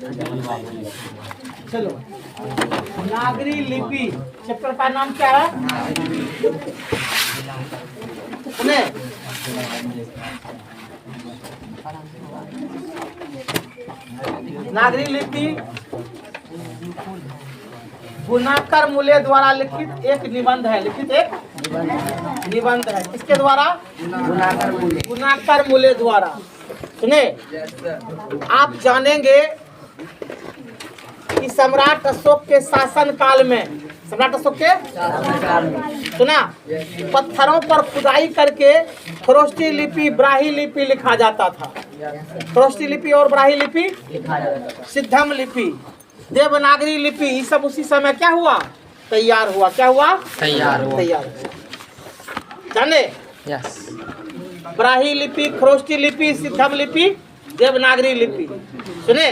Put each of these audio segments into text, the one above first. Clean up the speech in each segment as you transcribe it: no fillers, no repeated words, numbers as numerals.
चलो, नागरी लिपि चैप्टर का नाम क्या है? सुने, नागरी लिपि गुणाकर मूल्य द्वारा लिखित एक निबंध है। लिखित एक निबंध है। किसके द्वारा? गुणाकर मूल्य द्वारा। सुने, आप जानेंगे कि सम्राट अशोक के शासन काल में, सम्राट अशोक के सुना, पत्थरों पर खुदाई करके खरोष्टी लिपि, ब्राही लिपि लिखा जाता था। खरोष्टी लिपि और ब्राही लिपि, सिद्धम लिपि, देवनागरी लिपि, ये सब उसी समय क्या हुआ? तैयार हुआ। क्या हुआ? तैयार हुआ। जाने? यस। ब्राही लिपि, खरोष्टी लिपि, सिद्धम लिपि, देवनागरी लिपि। सुने,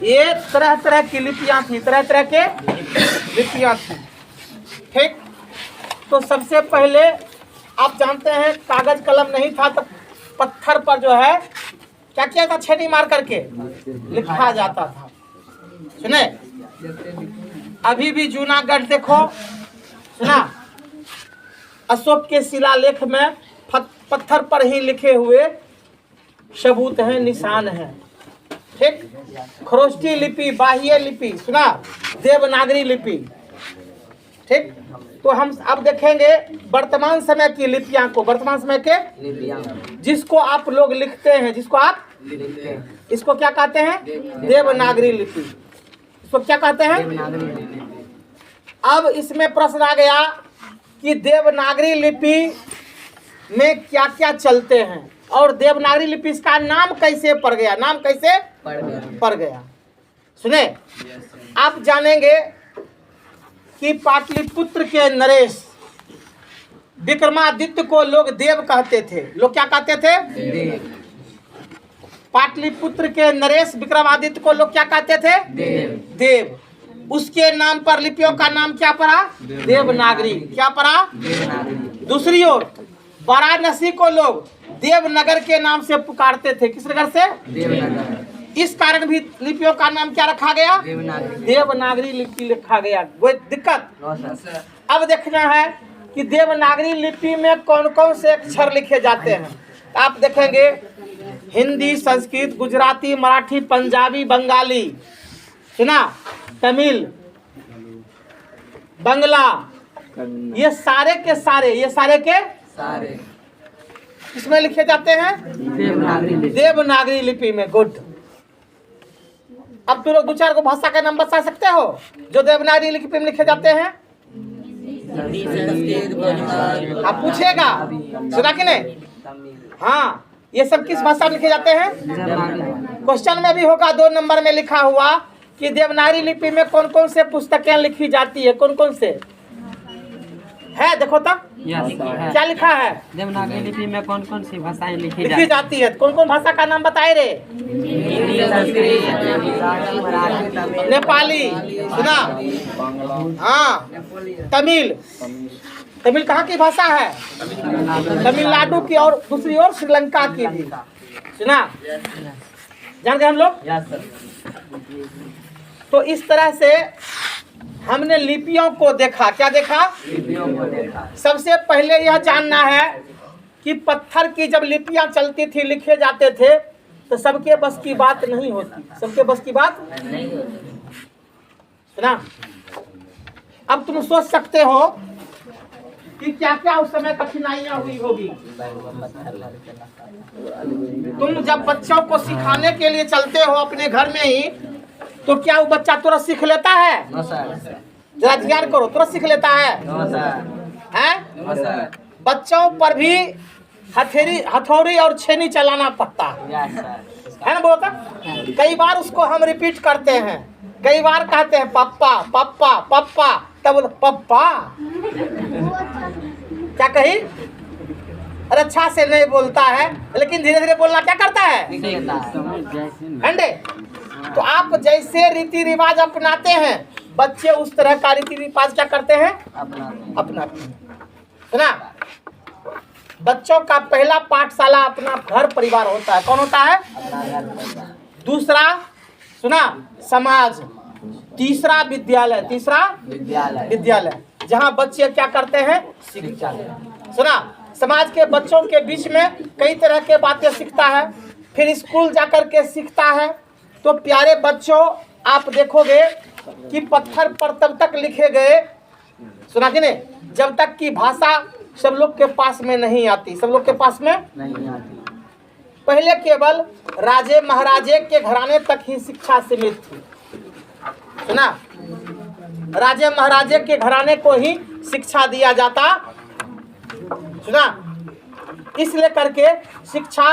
ये तरह तरह की लिपियां थी, तरह तरह के लिपियां थी। ठीक, तो सबसे पहले आप जानते हैं कागज कलम नहीं था तो पत्थर पर जो है क्या किया था? छेनी मार करके लिखा जाता था। सुने, अभी भी जूनागढ़ देखो, सुना, अशोक के शिलालेख में पत्थर पर ही लिखे हुए सबूत हैं, निशान हैं। ठीक, खरोष्टी लिपि, बाह्य लिपि, सुना, देवनागरी लिपि। ठीक, तो हम अब देखेंगे वर्तमान समय की लिपियां को, वर्तमान समय के जिसको आप लोग लिखते हैं, जिसको आप लिखते हैं, इसको क्या कहते हैं? देवनागरी लिपि। इसको क्या कहते हैं? अब इसमें प्रश्न आ गया कि देवनागरी लिपि में क्या क्या चलते हैं और देवनागरी लिपि इसका नाम कैसे पड़ गया? नाम कैसे पड़ गया? सुने, आप जानेंगे कि पाटलिपुत्र के नरेश विक्रमादित्य को लोग देव कहते थे। लोग क्या कहते थे? देव। पाटलिपुत्र के नरेश विक्रमादित्य को लोग क्या कहते थे? देव। उसके नाम पर लिपियों का नाम क्या पड़ा? देवनागरी। क्या पड़ा? दूसरी ओर वाराणसी को लोग देवनगर के नाम से पुकारते थे। किस नगर से? देवनगर। इस कारण भी लिपियों का नाम क्या रखा गया? देवनागरी लिपि लिखा गया। कोई दिक्कत? अब देखना है कि देवनागरी लिपि में कौन कौन से अक्षर लिखे जाते हैं। आप देखेंगे हिंदी, संस्कृत, गुजराती, मराठी, पंजाबी, बंगाली, सुना, तमिल, बंगला, ये सारे के सारे किसमें लिखे जाते हैं? देवनागरी लिपि में। गुड। अब तुम लोग दो चार को भाषा का नाम बता सकते हो जो देवनागरी लिपि में लिखे जाते हैं? आप पूछेगा, सुना कि नहीं? हाँ, ये सब किस भाषा में लिखे जाते हैं? क्वेश्चन में भी होगा 2 नंबर में लिखा हुआ कि देवनागरी लिपि में कौन कौन से पुस्तकें लिखी जाती है। कौन कौन से है? देखो तब क्या लिखा है? देवनागरी लिपि में कौन कौन सी भाषाएं लिखी जाती है? कौन कौन भाषा का नाम बताए रे? नेपाली, सुना, हाँ, तमिल। तमिल कहाँ की भाषा है? तमिलनाडु की, और दूसरी ओर श्रीलंका की भी। सुना, जान गए हम लोग? तो इस तरह से हमने लिपियों को देखा। क्या देखा? लिपियों को देखा। सबसे पहले यह जानना है कि पत्थर की जब लिपियां चलती थी, लिखे जाते थे, तो सबके बस की बात नहीं होती। सबके बस की बात नहीं होती ना। अब तुम सोच सकते हो कि क्या क्या उस समय कठिनाइयां हुई होगी। तुम जब बच्चों को सिखाने के लिए चलते हो अपने घर में ही, तो क्या वो बच्चा तुरंत सीख लेता है? जरा ध्यान करो, तुरंत सीख लेता है? हैं? बच्चों पर भी हथौड़ी और छेनी चलाना पड़ता है ना? बोलता, कई बार उसको हम रिपीट करते हैं, कई बार कहते हैं पप्पा पप्पा पप्पा, तब पप्पा क्या कही? अरे अच्छा से नहीं बोलता है, लेकिन धीरे धीरे बोलना क्या करता है? अंडे। तो आप जैसे रीति रिवाज अपनाते हैं, बच्चे उस तरह का रीति रिवाज क्या करते हैं? अपनाते हैं ना। बच्चों का पहला पाठशाला अपना घर परिवार होता है। कौन होता है? दूसरा, सुना, समाज, तीसरा विद्यालय, तीसरा विद्यालय जहाँ बच्चे क्या करते हैं, शिक्षा। सुना, समाज के बच्चों के बीच में कई तरह के बातें सीखता है, फिर स्कूल जाकर के सीखता है। तो प्यारे बच्चों, आप देखोगे कि पत्थर पर तब तक लिखे गए, सुना कि नहीं, जब तक कि भाषा सब लोग के पास में नहीं आती, सब लोग के पास में नहीं आती। पहले केवल राजे महाराजे के घराने तक ही शिक्षा सीमित थी। सुना, राजे महाराजे के घराने को ही शिक्षा दिया जाता। सुना, इसलिए करके शिक्षा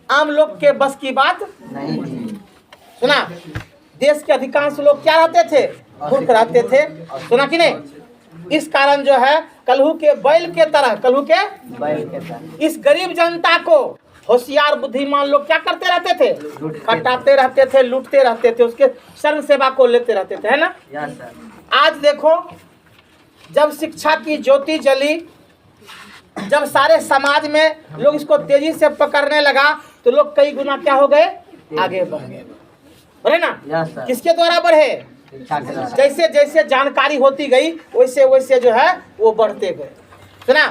आम लोग के बस की बात नहीं थी। सुना, देश के अधिकांश लोग क्या रहते थे, मूर्ख रहते थे। सुना कि नहीं, इस कारण जो है कलहू के बैल के तरह, कलहू के बैल के तरह इस गरीब जनता को होशियार बुद्धिमान लोग क्या करते रहते थे, कटाते रहते थे, लूटते रहते थे, उसके शर्म सेवा को लेते रहते थे, है ना। आज देखो, जब शिक्षा की ज्योति जली, जब सारे समाज में लोग इसको तेजी से पकड़ने लगा, तो लोग कई गुना क्या हो गए, आगे बढ़ गए, बढ़े ना। किसके द्वारा बढ़े, जैसे जैसे जानकारी होती गई वैसे वैसे जो है वो बढ़ते गए। सुना,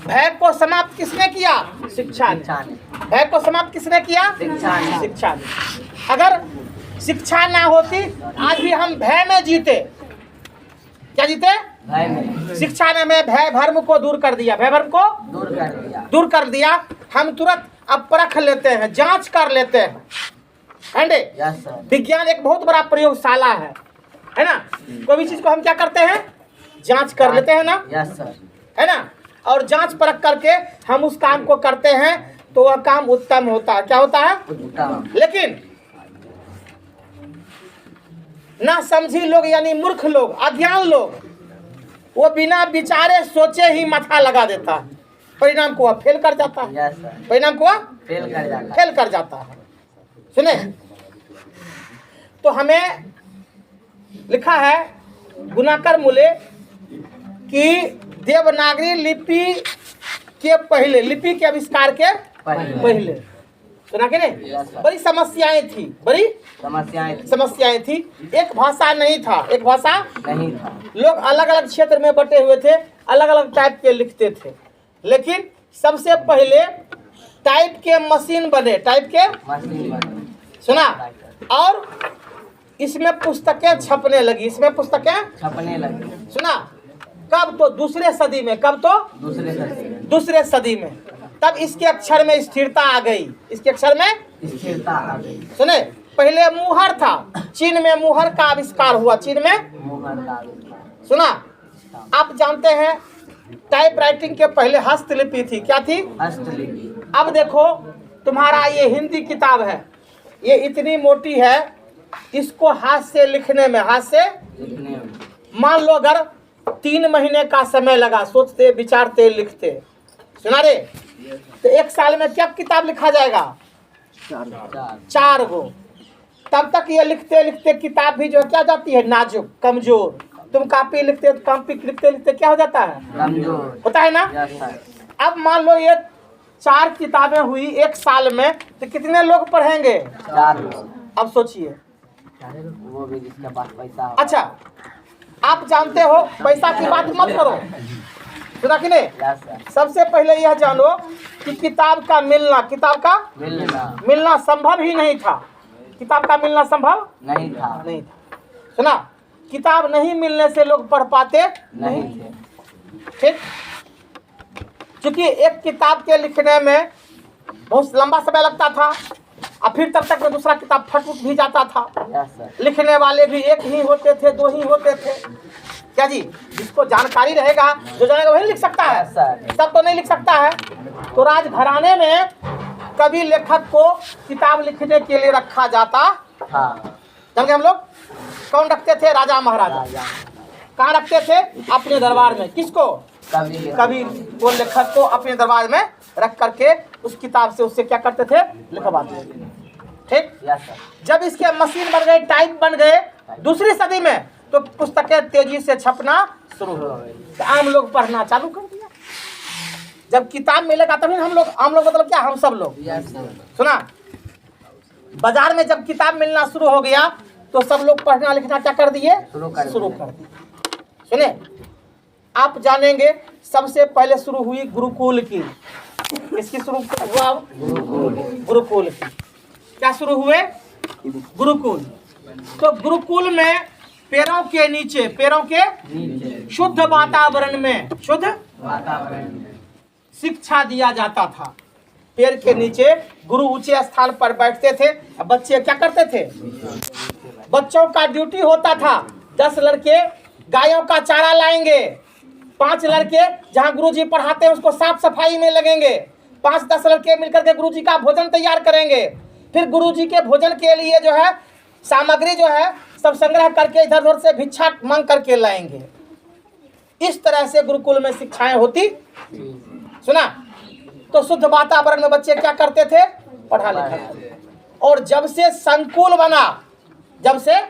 भय को समाप्त किसने किया, शिक्षा ने। भय को समाप्त किसने किया, शिक्षा ने। अगर शिक्षा ना होती आज भी हम भय में जीते। क्या जीते, भय में। शिक्षा ने हमें भय भ्रम को दूर कर दिया, भय भ्रम को दूर कर दिया। हम तुरंत अब परख लेते हैं, जांच कर लेते हैं। विज्ञान एक बहुत बड़ा प्रयोगशाला है ना। कोई भी चीज को हम क्या करते हैं, जांच कर लेते हैं ना, है ना। और जांच परख करके हम उस काम को करते हैं तो वह काम उत्तम होता है। क्या होता है, उत्तम। लेकिन ना समझी लोग यानी मूर्ख लोग, अज्ञान लोग, वो बिना विचारे सोचे ही माथा लगा देता है, परिणाम को वह फेल कर जाता है, परिणाम को वह फेल कर जाता है। सुने, तो हमें लिखा है गुणाकर मूले कि देवनागरी लिपि के पहले, लिपि के आविष्कार के पहले, सुना कि नहीं, बड़ी समस्याएं थी, बड़ी समस्याएं थी। एक भाषा नहीं था, एक भाषा नहीं था। लोग अलग अलग क्षेत्र में बटे हुए थे, अलग अलग टाइप के लिखते थे। लेकिन सबसे पहले टाइप के मशीन बने, टाइप के मशीन बने, सुना। और इसमें पुस्तकें छपने लगी, इसमें पुस्तकें छपने लगी, सुना। कब तो दूसरे सदी में, कब तो दूसरे सदी में। तब इसके अक्षर में स्थिरता आ गई, इसके अक्षर में स्थिरता आ गई। सुने, पहले मुहर था, चीन में मुहर का आविष्कार हुआ, चीन में मुहर का आविष्कार। सुना, आप जानते हैं टाइप राइटिंग के पहले हस्तलिपि थी। क्या थी, हस्तलिपि। अब देखो, तुम्हारा ये हिंदी किताब है, ये इतनी मोटी है, इसको हाथ से लिखने में, हाथ से लिखने में मान लो अगर 3 महीने का समय लगा, सोचते विचारते लिखते, सुना रे, तो 1 साल में क्या किताब लिखा जाएगा, 4 गो। तब तक ये लिखते लिखते किताब भी जो क्या जाती है, नाजुक, कमजोर। तुम कॉपी लिखते तो कॉपी लिखते लिखते क्या हो जाता है, कमजोर होता है ना। अब मान लो ये 4 किताबें हुई 1 साल में, तो कितने लोग पढ़ेंगे, 4 लोग। अब सोचिए, वो भी जिसके पास पैसा। अच्छा, आप जानते हो, पैसा की बात मत करो, सुना कि नहीं। सबसे पहले यह जानो कि किताब का मिलना, किताब का मिलना संभव ही नहीं था। किताब का मिलना संभव नहीं था। सुना, किताब नहीं मिलने से लोग पढ़ पाते नहीं थे। ठीक, क्योंकि एक किताब के लिखने में बहुत लंबा समय लगता था, और फिर तब तक में दूसरा किताब फट भी जाता था। लिखने वाले भी एक ही होते थे, 2 ही होते थे। क्या जी, जिसको जानकारी रहेगा, जो जानेगा वही लिख सकता है, सब तो नहीं लिख सकता है। तो राजघराने में कवि लेखक को किताब लिखने के लिए रखा जाता था। जानते हम लोग कौन रखते थे, राजा महाराजा। कहाँ रखते थे, अपने दरबार में। किसको, कवि को, लेखक को अपने दरबार में रख करके उस किताब से उससे क्या करते थे, लिखवाते थे। ठीक, जब इसके मशीन बन गए, टाइप बन गए दूसरी सदी में, तो पुस्तकें तेजी से छपना शुरू हो गई, तो आम लोग पढ़ना चालू कर दिया। जब किताब मिलेगा तभी हम लोग, आम लोग मतलब क्या, हम सब लोग। सुना, बाजार में जब किताब मिलना शुरू हो गया तो सब लोग पढ़ना लिखना क्या कर दिए, शुरू कर दिए। सुने, आप जानेंगे सबसे पहले शुरू हुई गुरुकुल की। किसकी शुरू हुआ? गुरुकुल की। क्या शुरू हुए? गुरुकुल। तो गुरुकुल में पैरों के नीचे शुद्ध वातावरण में शिक्षा दिया जाता था। पैर के नीचे गुरु ऊंचे स्थान पर बैठते थे। अब बच्चे क्या करते थे? बच्चों का ड्यूटी होता था 10 लड़के गायों का चारा लाएंगे, 5 लड़के जहां गुरुजी पढ़ाते हैं उसको साफ सफाई में लगेंगे, 5-10 लड़के मिलकर के गुरुजी का भोजन तैयार करेंगे। फिर गुरुजी के भोजन के लिए जो है सामग्री जो है सब संग्रह करके इधर उधर से भिक्षा मांग करके लाएंगे। इस तरह से गुरुकुल में शिक्षाएं होती। सुना? तो शुद्ध वातावरण में बच्चे क्या करते थे? पढ़ा लिखा थे। और जब से संकुल बना, जब से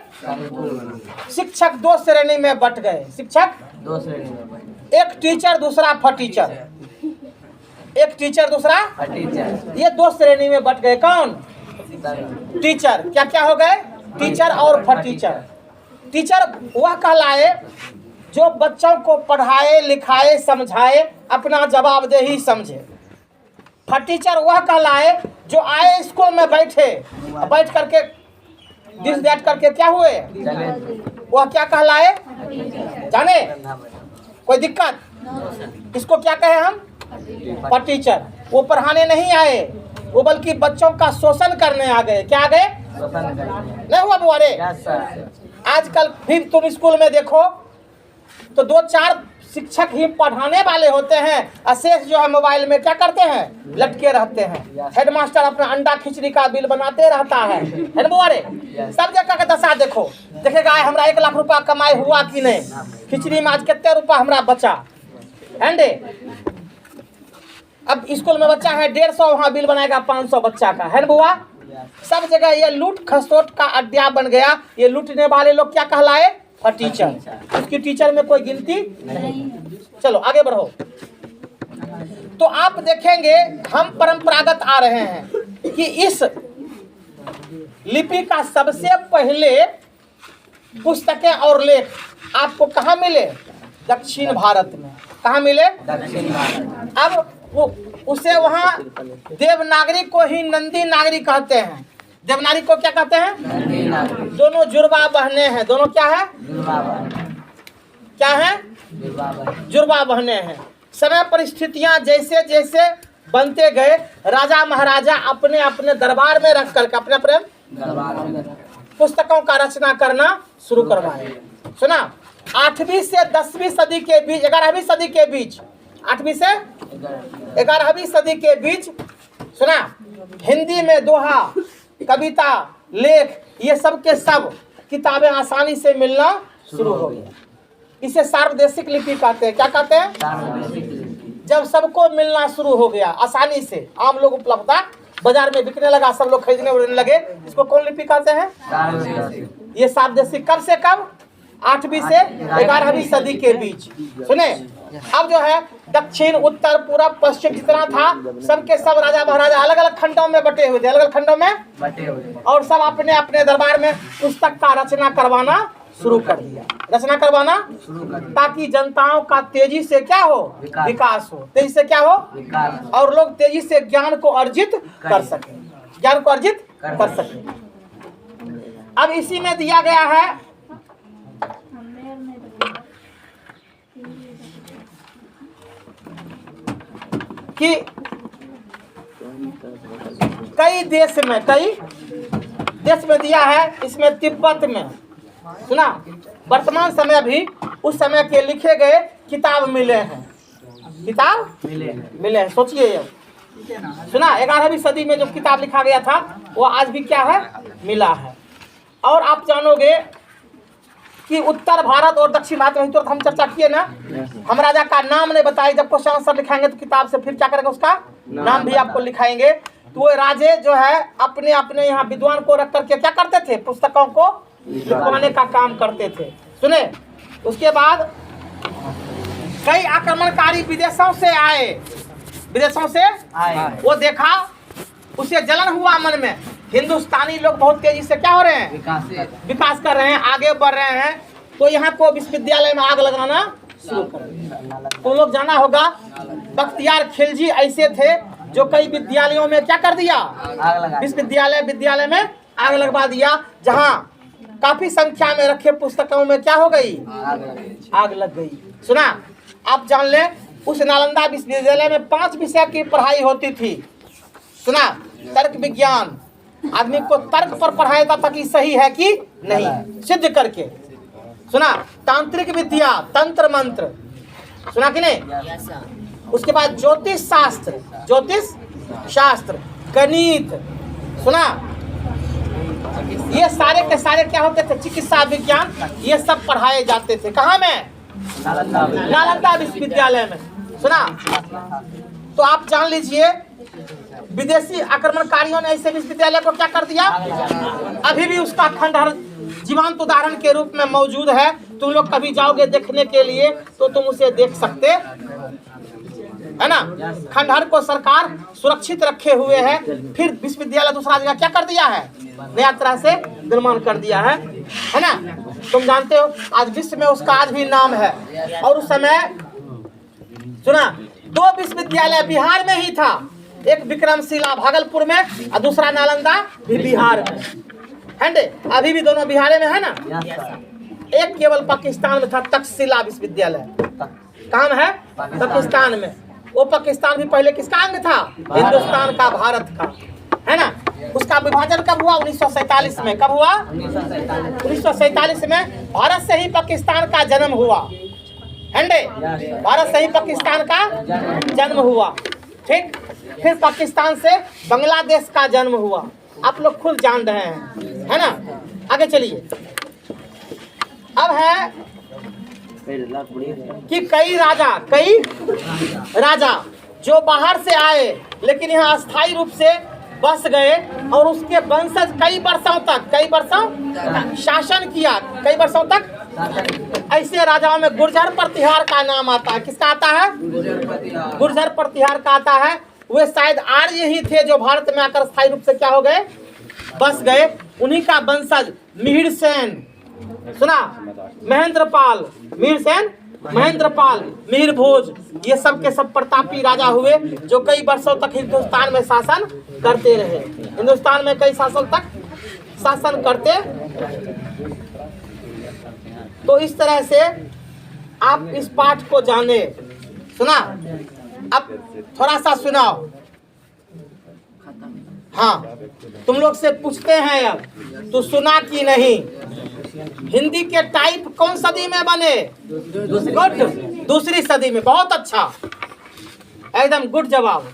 शिक्षक 2 श्रेणी में बट गए। शिक्षक 2 श्रेणी में बटे। एक टीचर दूसरा फटीचर, एक टीचर दूसरा फटीचर, ये 2 श्रेणी में बट गए। कौन? टीचर। क्या क्या हो गए? टीचर और फटीचर। टीचर वह कहलाए जो बच्चों को पढ़ाए लिखाए समझाए अपना जवाबदेही समझे। फटीचर वह कहलाए जो आए स्कूल में बैठ करके दिस दैट करके क्या हुए, वह क्या कहलाए? जाने? कोई दिक्कत? इसको क्या कहे हम? फटीचर। वो पढ़ाने नहीं आए, वो बल्कि बच्चों का शोषण करने आ गए। क्या आ गए? नहीं हुआ बुआरे? आजकल फिर तुम स्कूल में देखो तो 2-4 शिक्षक ही पढ़ाने वाले होते हैं, अशेष जो है मोबाइल में क्या करते हैं? लटके रहते हैं। हेडमास्टर अपना अंडा खिचड़ी का बिल बनाते रहता है ना बुआरे? सब जगह का दशा देखो, देखेगा हमरा 1 लाख रुपया कमाई हुआ कि नहीं, खिचड़ी में आज कितने रुपया हमरा बचा है। अब स्कूल में बच्चा है 150, वहाँ बिल बनाएगा 500 बच्चा का, है ना बुआ? सब जगह ये लूट खसोट का अड्डा बन गया। ये लूटने वाले लोग क्या कहलाए? फटीचर। उसकी टीचर में कोई गिनती नहीं। चलो आगे बढ़ो। तो आप देखेंगे हम परंपरागत आ रहे हैं कि इस लिपि का सबसे पहले पुस्तकें और लेख आपको कहाँ मिले? दक्षिण भारत में। कहाँ मिले? दक्षिण भारत। अब वो उसे वहाँ देवनागरी को ही नंदी नागरी कहते हैं। देवनागरी को क्या कहते हैं? दोनों जुड़वा बहने हैं। दोनों क्या है? क्या है? जुड़वा बहने हैं। समय परिस्थितियां जैसे जैसे बनते गए, राजा महाराजा अपने अपने दरबार में रख करके अपने अपने पुस्तकों का रचना करना शुरू करवाए। सुना? 8वीं से 10वीं सदी के बीच, 11वीं सदी के बीच, 8वीं से 11वीं सदी के बीच, सुना, हिंदी में दोहा, कविता, लेख, ये सब के सब किताबें आसानी से मिलना शुरू हो गया। इसे सार्वदेशिक लिपि कहते हैं। क्या कहते हैं? जब सबको मिलना शुरू हो गया आसानी से, आम लोग उपलब्धता बाजार में बिकने लगा, सब लोग खरीदने उड़ने लगे, इसको कौन लिपि कहते हैं? ये सार्वदेशिक। कब से कब? 8वीं से 11वीं सदी के बीच। सुने, अब जो है दक्षिण उत्तर पूरब पश्चिम जितना था सबके सब राजा महाराजा अलग अलग खंडों में बटे हुए थे, अलग अलग खंडों में बटे हुए, और सब अपने अपने दरबार में पुस्तक का रचना करवाना शुरू कर दिया। रचना करवाना ताकि जनताओं का तेजी से क्या हो? विकास हो। तेजी से क्या हो? विकास। और लोग तेजी से ज्ञान को अर्जित कर सके, ज्ञान को अर्जित कर सके। अब इसी में दिया गया है कि कई देश में दिया है। इसमें तिब्बत में, सुना, वर्तमान समय भी उस समय के लिखे गए किताब मिले हैं। किताब मिले हैं। सोचिए, सुना, 11वीं सदी में जो किताब लिखा गया था वो आज भी क्या है? मिला है। और आप जानोगे कि उत्तर भारत और दक्षिण भारत में तो हम चर्चा किए ना, हम राजा का नाम नहीं बताए। जब क्वेश्चन आंसर लिखाएंगे तो किताब से फिर क्या करेंगे? उसका नाम भी आपको लिखाएंगे। तो वो राजे जो है अपने अपने यहाँ विद्वान को रख करके क्या करते थे? पुस्तकों को लिखवाने का काम करते थे। सुने, उसके बाद कई आक्रमणकारी विदेशों से आए। वो देखा, उसे जलन हुआ मन में हिंदुस्तानी लोग बहुत तेजी से क्या हो रहे हैं, विकास कर रहे हैं, आगे बढ़ रहे हैं। तो यहाँ को विश्वविद्यालय में आग लगाना शुरू कर दिया। तुम लोग जाना होगा बख्तियार खिलजी ऐसे थे जो कई विद्यालयों में क्या कर दिया, विद्यालय में आग लगवा दिया। जहाँ काफी संख्या में रखे पुस्तकों में क्या हो गई, आग लग गई। सुना, आप जान ले उस नालंदा विश्वविद्यालय में 5 विषय की पढ़ाई होती थी। सुना, तर्क विज्ञान, आदमी को तर्क पर पढ़ाया जाता था कि सही है कि नहीं, सिद्ध करके। सुना, तांत्रिक विद्या, तंत्र मंत्र, सुना कि नहीं। उसके बाद ज्योतिष शास्त्र, गणित, सुना, ये सारे के सारे क्या होते थे, चिकित्सा विज्ञान, ये सब पढ़ाए जाते थे। कहाँ में, नालंदा विश्वविद्यालय में। सुना, तो आप जान लीजिए विदेशी आक्रमणकारियों ने ऐसे विश्वविद्यालय को क्या कर दिया, अभी भी उसका खंडहर जीवंत उदाहरण के रूप में मौजूद है। तुम लोग कभी जाओगे देखने के लिए तो तुम उसे देख सकते है ना। खंडहर को सरकार सुरक्षित रखे हुए है। फिर विश्वविद्यालय दूसरा जगह क्या कर दिया है, नया तरह से निर्माण कर दिया है ना। तुम जानते हो आज विश्व में उसका आज भी नाम है। और उस समय सुना 2 विश्वविद्यालय बिहार में ही था, एक विक्रमशिला भागलपुर में और दूसरा नालंदा भी बिहार में है। अभी भी दोनों बिहार में है ना। एक केवल पाकिस्तान में था, तक्षशिला विश्वविद्यालय। कहाँ है, पाकिस्तान में। वो पाकिस्तान भी पहले किसका अंग था, हिंदुस्तान का, भारत का, है ना। उसका विभाजन कब हुआ, 1947 में। कब हुआ, 1947 में। भारत से ही पाकिस्तान का जन्म हुआ, भारत से ही पाकिस्तान का जन्म हुआ। ठीक, फिर पाकिस्तान से बांग्लादेश का जन्म हुआ। आप लोग खुद जान रहे हैं, है ना। आगे चलिए। अब है कि कई राजा जो बाहर से आए लेकिन यहाँ अस्थायी रूप से बस गए और उसके वंशज कई वर्षों शासन किया, कई वर्षों तक। ऐसे राजाओं में गुर्जर प्रतिहार का नाम आता है। किसका आता है, गुर्जर प्रतिहार का आता है। वे शायद आर्य ही थे जो भारत में आकर स्थायी रूप से क्या हो गए, बस गए। उन्हीं का वंशज मिहिर सेन, सुना, महेंद्रपाल, मिहिर भोज, ये सब के सब प्रतापी राजा हुए जो कई वर्षों तक हिंदुस्तान में शासन करते रहे। हिंदुस्तान में कई शासन तक शासन करते। तो इस तरह से आप इस पाठ को जाने। सुना, अब थोड़ा सा सुनाओ। हाँ, तुम लोग से पूछते हैं अब, तो सुना कि नहीं। हिंदी के टाइप कौन सदी में बने, गुड, दूसरी सदी में। बहुत अच्छा, एकदम गुड जवाब।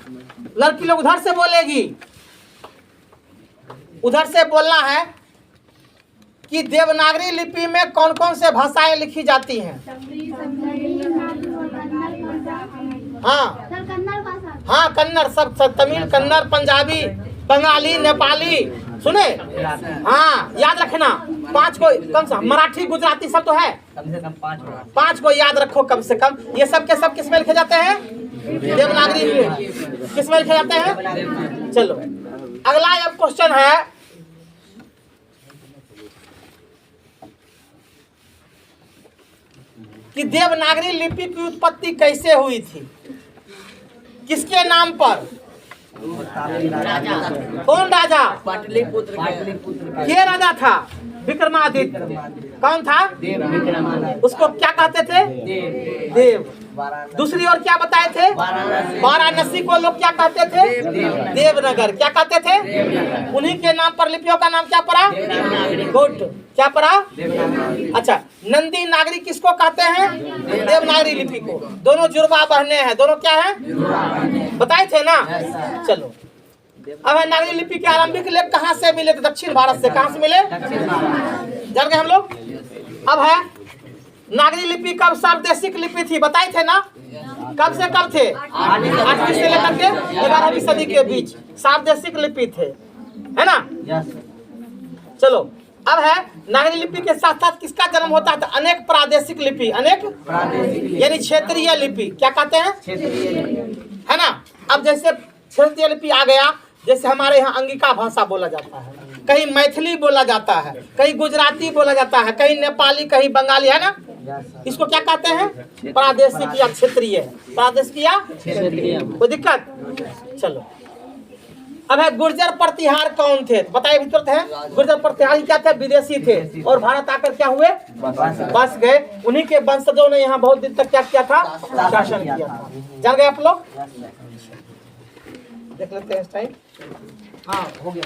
लड़की लोग उधर से बोलेगी, उधर से बोलना है कि देवनागरी लिपि में कौन कौन से भाषाएं लिखी जाती हैं। हाँ, कन्नड़, सब तमिल, कन्नड़, पंजाबी, बंगाली, नेपाली, सुने। हाँ, याद रखना 5 को कम से, मराठी, गुजराती सब तो है, कम से कम 5 को याद रखो कम से कम। ये सब के सब किस में लिखे जाते हैं, देवनागरी में। किस में लिखे जाते हैं। चलो अगला अब क्वेश्चन है कि देवनागरी लिपि की उत्पत्ति कैसे हुई थी, किसके नाम पर। कौन राजा, पाटलिपुत्र के राजा था, विक्रमादित्य। कौन था, उसको क्या कहते थे, देव। दूसरी ओर क्या बताए थे, वाराणसी को लोग क्या कहते थे, देवनगर। क्या कहते थे, उन्हीं के नाम पर लिपियों का नाम क्या पड़ा, गुड, क्या पड़ा। अच्छा, नंदी नागरी किसको कहते हैं, देवनागरी लिपि को। दोनों जुड़वा बहने हैं, दोनों क्या है, बताए थे ना। चलो अब है नागरी लिपि के आरंभिक लेख कहाँ से मिले थे, दक्षिण भारत से। कहाँ से मिले, जान गए हम लोग। अब है नागरी लिपि कब सार्वदेशिक लिपि थी, बताए थे ना। कब से कब थे, 8वीं से लेकर के 11वीं सदी के बीच सार्वदेशिक लिपि थे, है ना। चलो अब है नागरी लिपि के साथ साथ किसका जन्म होता था, अनेक प्रादेशिक लिपि, अनेक यानी क्षेत्रीय लिपि। क्या कहते हैं, है ना। अब जैसे क्षेत्रीय लिपि आ गया जैसे हमारे यहाँ अंगिका भाषा बोला जाता है, कहीं मैथिली बोला जाता है, कहीं गुजराती बोला जाता है, कहीं नेपाली, कहीं बंगाली, है ना। इसको क्या कहते हैं? प्रादेशिक या क्षेत्रीय। प्रादेशिक या कोई दिक्कत? चलो अब है गुर्जर प्रतिहार कौन थे? बताइए भीतर थे। गुर्जर प्रतिहार क्या थे? विदेशी थे और भारत आकर क्या हुए? बस गए। उन्हीं के वंशजों ने यहाँ बहुत दिन तक क्या किया था? शासन किया था। जान गए आप लोग? देख लेते हैं इस टाइम। हाँ हो गया।